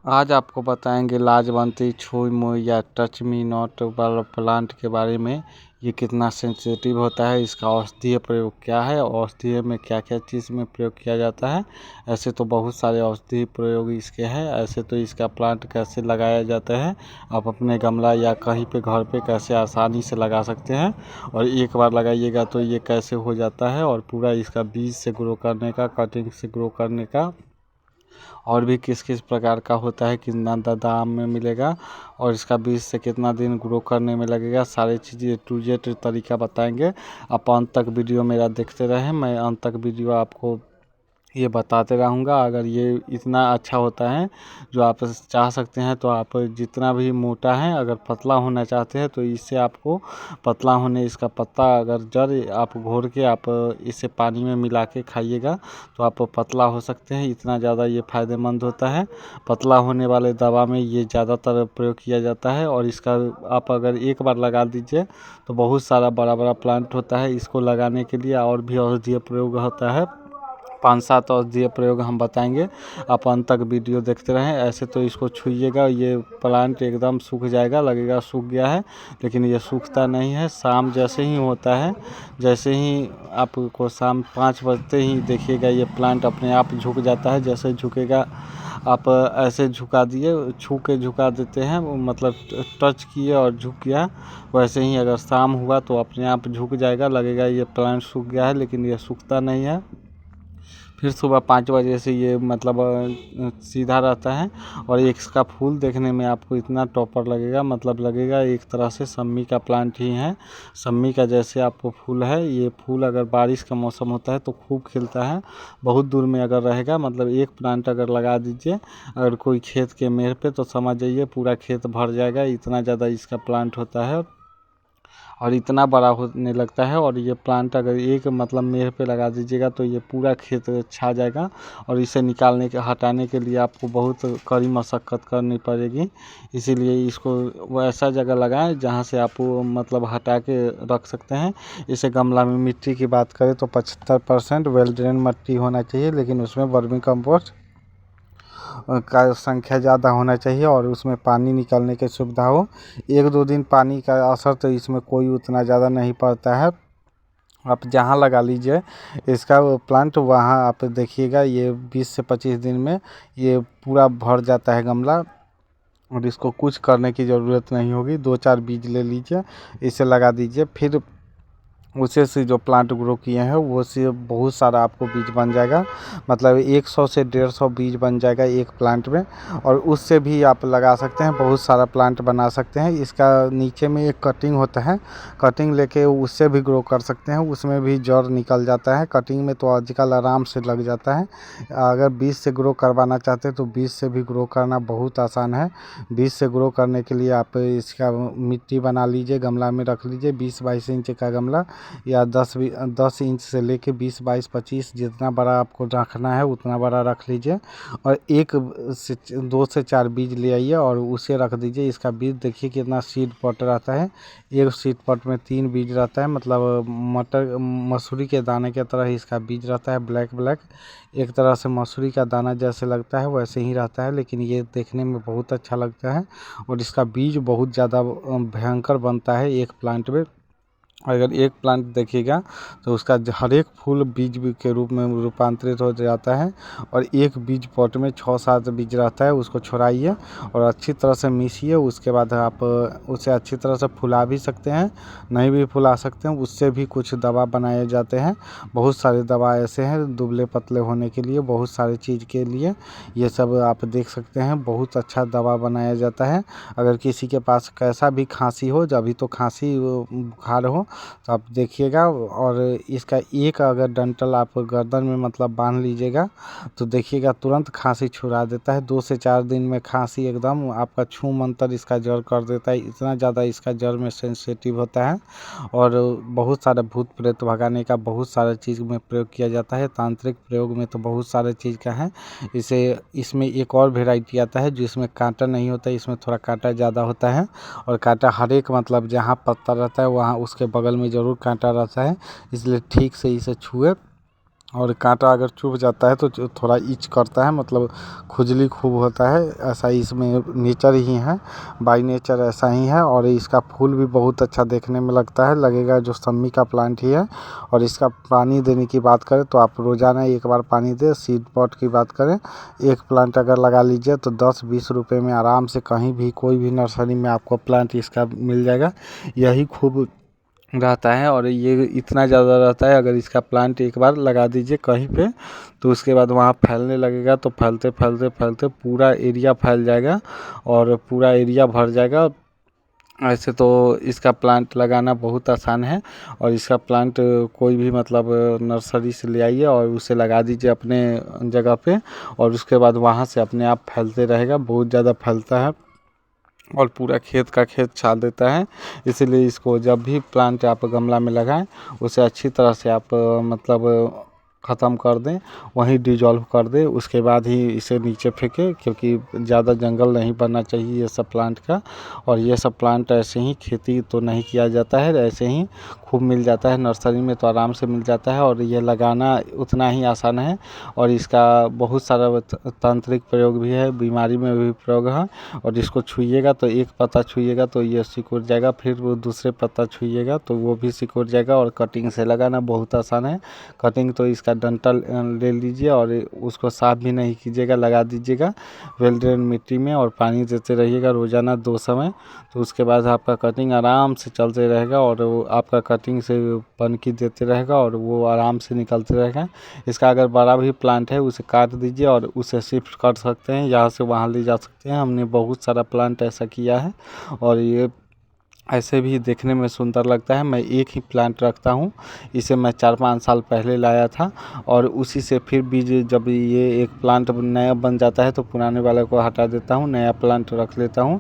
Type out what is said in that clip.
आज आपको बताएंगे लाजवंती छुई मुई या टच मी नॉट वाला प्लांट के बारे में। ये कितना सेंसिटिव होता है, इसका औषधीय प्रयोग क्या है, औषधीय में क्या क्या चीज़ में प्रयोग किया जाता है। ऐसे तो बहुत सारे औषधीय प्रयोग इसके हैं। ऐसे तो इसका प्लांट कैसे लगाया जाता है, आप अपने गमला या कहीं पे घर पे कैसे आसानी से लगा सकते हैं। और एक बार लगाइएगा तो ये कैसे हो जाता है, और पूरा इसका बीज से ग्रो करने का, कटिंग से ग्रो करने का, और भी किस किस प्रकार का होता है, कितना दाम में मिलेगा, और इसका बीज से कितना दिन ग्रो करने में लगेगा, सारी चीज़ें टू जेड तरीका बताएंगे। आप अंत तक वीडियो मेरा देखते रहें, मैं अंत तक वीडियो आपको ये बताते रहूँगा। अगर ये इतना अच्छा होता है जो आप चाह सकते हैं, तो आप जितना भी मोटा है, अगर पतला होना चाहते हैं तो इससे आपको पतला होने, इसका पत्ता अगर जड़ आप घोर के आप इसे पानी में मिला के खाइएगा तो आप पतला हो सकते हैं। इतना ज़्यादा ये फ़ायदेमंद होता है। पतला होने वाले दवा में ये ज़्यादातर प्रयोग किया जाता है। और इसका आप अगर एक बार लगा दीजिए तो बहुत सारा बड़ा बड़ा प्लांट होता है। इसको लगाने के लिए और भी औषधीय प्रयोग होता है, 5-7 औषधीय प्रयोग हम बताएंगे। आप अंत तक वीडियो देखते रहें। ऐसे तो इसको छुइएगा, ये प्लांट एकदम सूख जाएगा, लगेगा सूख गया है, लेकिन ये सूखता नहीं है। शाम जैसे ही होता है, जैसे ही आपको शाम 5 बजते ही देखिएगा ये प्लांट अपने आप झुक जाता है। जैसे झुकेगा, आप ऐसे झुका दिए, छू के झुका देते हैं, मतलब टच किए और झुक गया। वैसे ही अगर शाम हुआ तो अपने आप झुक जाएगा, लगेगा ये प्लांट सूख गया है, लेकिन ये सूखता नहीं है। फिर सुबह 5 बजे से ये मतलब सीधा रहता है। और इसका फूल देखने में आपको इतना टॉपर लगेगा, मतलब लगेगा एक तरह से सम्मी का प्लांट ही है। सम्मी का जैसे आपको फूल है, ये फूल अगर बारिश का मौसम होता है तो खूब खिलता है। बहुत दूर में अगर रहेगा, मतलब एक प्लांट अगर लगा दीजिए अगर कोई खेत के मेड़ पे, तो समझ जाइए पूरा खेत भर जाएगा, इतना ज़्यादा इसका प्लांट होता है और इतना बड़ा होने लगता है। और ये प्लांट अगर एक मतलब मेड़ पे लगा दीजिएगा तो ये पूरा खेत छा जाएगा। और इसे निकालने के, हटाने के लिए आपको बहुत कड़ी मशक्क़त करनी पड़ेगी। इसीलिए इसको वो ऐसा जगह लगाएं जहाँ से आप मतलब हटा के रख सकते हैं। इसे गमला में मिट्टी की बात करें तो 75% वेल ड्रेन मिट्टी होना चाहिए, लेकिन उसमें वर्मी कंपोस्ट का संख्या ज़्यादा होना चाहिए और उसमें पानी निकलने की सुविधा हो। 1-2 दिन पानी का असर तो इसमें कोई उतना ज़्यादा नहीं पड़ता है। आप जहाँ लगा लीजिए इसका प्लांट, वहाँ आप देखिएगा ये 20 से 25 दिन में ये पूरा भर जाता है गमला। और इसको कुछ करने की ज़रूरत नहीं होगी। 2-4 बीज ले लीजिए, इसे लगा दीजिए, फिर उसे से जो प्लांट ग्रो किए हैं वो से बहुत सारा आपको बीज बन जाएगा। मतलब 100 से 150 बीज बन जाएगा एक प्लांट में। और उससे भी आप लगा सकते हैं, बहुत सारा प्लांट बना सकते हैं। इसका नीचे में एक कटिंग होता है, कटिंग लेके उससे भी ग्रो कर सकते हैं, उसमें भी जड़ निकल जाता है। कटिंग में तो आजकल आराम से लग जाता है। अगर बीज से ग्रो करवाना चाहते हैं तो बीज से भी ग्रो करना बहुत आसान है। बीज से ग्रो करने के लिए आप इसका मिट्टी बना लीजिए, गमला में रख लीजिए। 20-22 इंच का गमला या 10 इंच से लेके 20, 22, 25 जितना बड़ा आपको रखना है उतना बड़ा रख लीजिए। और 2 से 4 बीज ले आइए और उसे रख दीजिए। इसका बीज देखिए कितना सीड पॉट रहता है। एक सीड पॉट में 3 बीज रहता है, मतलब मटर मसूरी के दाने की तरह ही इसका बीज रहता है, ब्लैक ब्लैक। एक तरह से मसूरी का दाना जैसे लगता है वैसे ही रहता है, लेकिन ये देखने में बहुत अच्छा लगता है। और इसका बीज बहुत ज़्यादा भयंकर बनता है एक प्लांट में। अगर एक प्लांट देखिएगा तो उसका हर एक फूल बीज के रूप में रूपांतरित हो जाता है। और एक बीज पॉट में 6-7 बीज रहता है, उसको छुड़ाइए और अच्छी तरह से मिसिए। उसके बाद आप उसे अच्छी तरह से फुला भी सकते हैं, नहीं भी फुला सकते हैं, उससे भी कुछ दवा बनाए जाते हैं। बहुत सारे दवा ऐसे हैं दुबले पतले होने के लिए, बहुत सारी चीज़ के लिए ये सब आप देख सकते हैं। बहुत अच्छा दवा बनाया जाता है। अगर किसी के पास कैसा भी खांसी हो, जब भी तो खांसी बुखार हो तो आप देखिएगा। और इसका एक अगर डंठल आप गर्दन में मतलब बांध लीजिएगा तो देखिएगा तुरंत खांसी छुड़ा देता है। 2 से 4 दिन में खांसी एकदम आपका छू मंतर इसका जड़ कर देता है। इतना ज़्यादा इसका जड़ में सेंसिटिव होता है। और बहुत सारे भूत प्रेत भगाने का बहुत सारे चीज़ में प्रयोग किया जाता है। तांत्रिक प्रयोग में तो बहुत सारे चीज़ का है। इसमें एक और वेराइटी आता है जिसमें कांटा नहीं होता है, इसमें थोड़ा कांटा ज़्यादा होता है। और कांटा हर एक मतलब जहाँ पत्ता रहता है वहाँ उसके बगल में ज़रूर कांटा रहता है, इसलिए ठीक से इसे छुए और कांटा अगर चुभ जाता है तो थोड़ा इच करता है, मतलब खुजली खूब होता है। ऐसा इसमें नेचर ही है, बाय नेचर ऐसा ही है। और इसका फूल भी बहुत अच्छा देखने में लगता है, लगेगा जो शमी का प्लांट ही है। और इसका पानी देने की बात करें तो आप रोज़ाना एक बार पानी दें। सीड पॉट की बात करें, एक प्लांट अगर लगा लीजिए तो 10-20 रुपये में आराम से कहीं भी कोई भी नर्सरी में आपको प्लांट इसका मिल जाएगा। यही खूब रहता है और ये इतना ज़्यादा रहता है, अगर इसका प्लांट एक बार लगा दीजिए कहीं पे तो उसके बाद वहाँ फैलने लगेगा, तो फैलते फैलते फैलते पूरा एरिया फैल जाएगा और पूरा एरिया भर जाएगा। ऐसे तो इसका प्लांट लगाना बहुत आसान है। और इसका प्लांट कोई भी मतलब नर्सरी से ले आइए और उसे लगा दीजिए अपने जगह पे, और उसके बाद वहाँ से अपने आप फैलते रहेगा, बहुत ज़्यादा फैलता है और पूरा खेत का खेत छा देता है। इसीलिए इसको जब भी प्लांट आप गमला में लगाएं उसे अच्छी तरह से आप मतलब ख़त्म कर दें, वहीं डिजॉल्व कर दें, उसके बाद ही इसे नीचे फेंकें, क्योंकि ज़्यादा जंगल नहीं बनना चाहिए ये सब प्लांट का। और ये सब प्लांट ऐसे ही खेती तो नहीं किया जाता है, ऐसे ही खूब मिल जाता है नर्सरी में, तो आराम से मिल जाता है। और ये लगाना उतना ही आसान है और इसका बहुत सारा तांत्रिक प्रयोग भी है, बीमारी में भी प्रयोग है। और जिसको छुइएगा तो एक पत्ता छुइएगा तो ये सिकुड़ जाएगा, फिर वो दूसरे पत्ता छुइएगा तो वो भी सिकुड़ जाएगा। और कटिंग से लगाना बहुत आसान है। कटिंग तो इसका डंठल ले लीजिए और उसको साफ भी नहीं कीजिएगा, लगा दीजिएगा वेल ड्रेन मिट्टी में और पानी देते रहिएगा रोज़ाना 2 समय। तो उसके बाद आपका कटिंग आराम से चलते रहेगा और वो आपका कटिंग से पनकी देते रहेगा और वो आराम से निकलते रहेगा। इसका अगर बड़ा भी प्लांट है उसे काट दीजिए और उसे शिफ्ट कर सकते हैं, यहाँ से वहाँ ले जा सकते हैं। हमने बहुत सारा प्लांट ऐसा किया है और ये ऐसे भी देखने में सुंदर लगता है। मैं एक ही प्लांट रखता हूँ, इसे मैं 4-5 साल पहले लाया था और उसी से फिर बीज जब ये एक प्लांट नया बन जाता है तो पुराने वाले को हटा देता हूँ, नया प्लांट रख लेता हूँ।